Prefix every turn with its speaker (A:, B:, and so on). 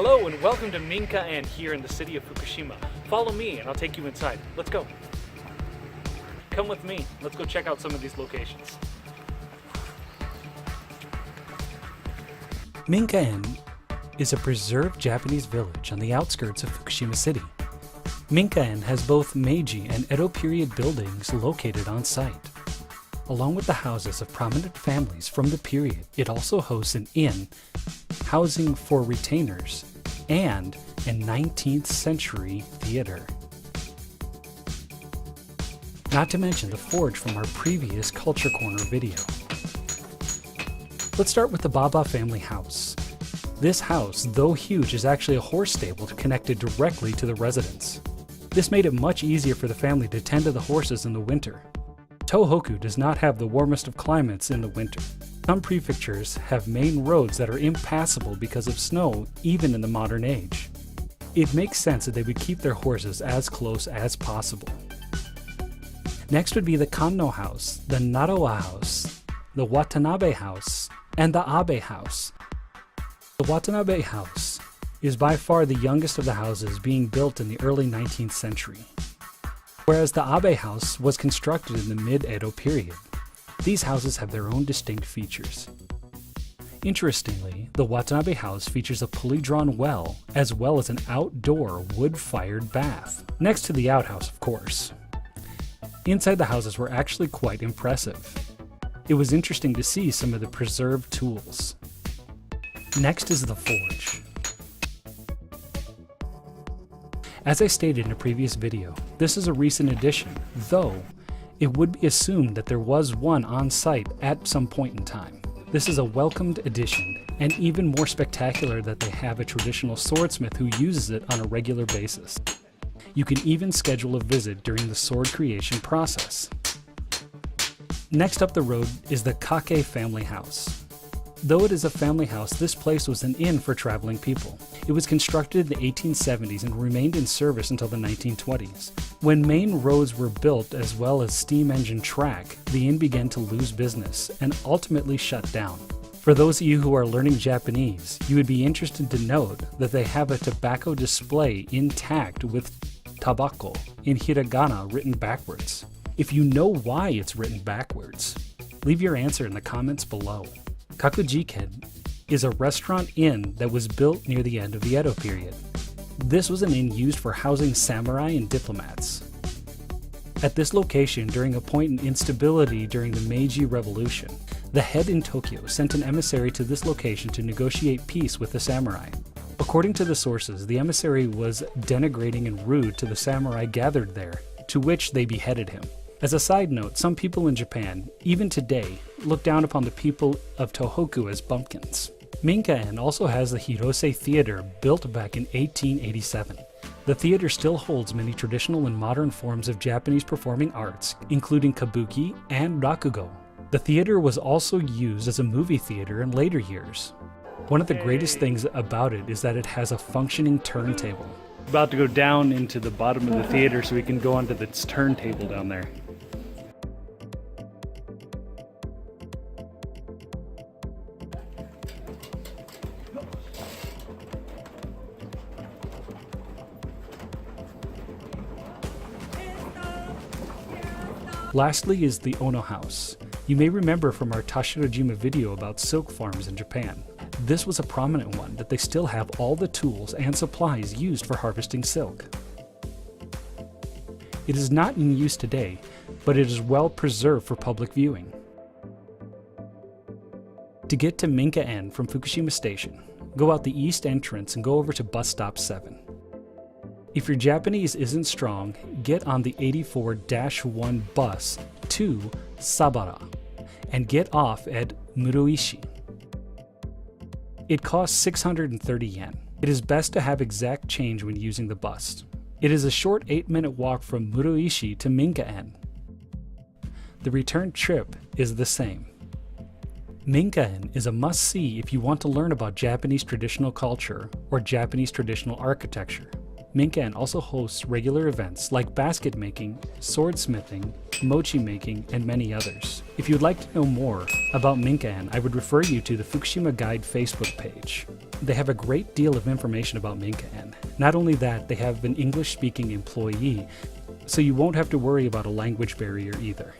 A: Hello and welcome to Minka-En here in the city of Fukushima. Follow me and I'll take you inside. Let's go. Come with me. Let's go check out some of these locations. Minka-En is a preserved Japanese village on the outskirts of Fukushima City. Minka-En has both Meiji and Edo period buildings located on site. Along with the houses of prominent families from the period, it also hosts an inn, housing for retainers, and a 19th century theater. Not to mention the forge from our previous Culture Corner video. Let's start with the Baba family house. This house, though huge, is actually a horse stable connected directly to the residence. This made it much easier for the family to tend to the horses in the winter. Tohoku does not have the warmest of climates in the winter. Some prefectures have main roads that are impassable because of snow, even in the modern age. It makes sense that they would keep their horses as close as possible. Next would be the Kanno house, the Narawa house, the Watanabe house, and the Abe house. The Watanabe house is by far the youngest of the houses, being built in the early 19th century, whereas the Abe house was constructed in the mid-Edo period. These houses have their own distinct features. Interestingly, the Watanabe house features a pulley-drawn well, as well as an outdoor wood-fired bath, next to the outhouse, of course. Inside the houses were actually quite impressive. It was interesting to see some of the preserved tools. Next is the forge. As I stated in a previous video, this is a recent addition, though it would be assumed that there was one on site at some point in time. This is a welcomed addition, and even more spectacular that they have a traditional swordsmith who uses it on a regular basis. You can even schedule a visit during the sword creation process. Next up the road is the Kake family house. Though it is a family house, this place was an inn for traveling people. It was constructed in the 1870s and remained in service until the 1920s. When main roads were built as well as steam engine track, the inn began to lose business and ultimately shut down. For those of you who are learning Japanese, you would be interested to note that they have a tobacco display intact with tabako in hiragana written backwards. If you know why it's written backwards, leave your answer in the comments below. Kakujiken is a restaurant inn that was built near the end of the Edo period. This was an inn used for housing samurai and diplomats. At this location, during a point in instability during the Meiji Revolution, the head in Tokyo sent an emissary to this location to negotiate peace with the samurai. According to the sources, the emissary was denigrating and rude to the samurai gathered there, to which they beheaded him. As a side note, some people in Japan, even today, look down upon the people of Tohoku as bumpkins. Minka-En also has the Hirose Theater, built back in 1887. The theater still holds many traditional and modern forms of Japanese performing arts, including kabuki and rakugo. The theater was also used as a movie theater in later years. One of the greatest things about it is that it has a functioning turntable. About to go down into the bottom of the theater so we can go onto this turntable down there. Lastly is the Ono House. You may remember from our Tashirojima video about silk farms in Japan. This was a prominent one that they still have all the tools and supplies used for harvesting silk. It is not in use today, but it is well preserved for public viewing. To get to Minka-En from Fukushima Station, go out the east entrance and go over to bus stop 7. If your Japanese isn't strong, get on the 84-1 bus to Sabara and get off at Muroishi. It costs 630 yen. It is best to have exact change when using the bus. It is a short 8-minute walk from Muroishi to Minka-En. The return trip is the same. Minka-En is a must-see if you want to learn about Japanese traditional culture or Japanese traditional architecture. Minka-En also hosts regular events like basket making, swordsmithing, mochi making, and many others. If you'd like to know more about Minka-En, I would refer you to the Fukushima Guide Facebook page. They have a great deal of information about Minka-En. Not only that, they have an English-speaking employee, so you won't have to worry about a language barrier either.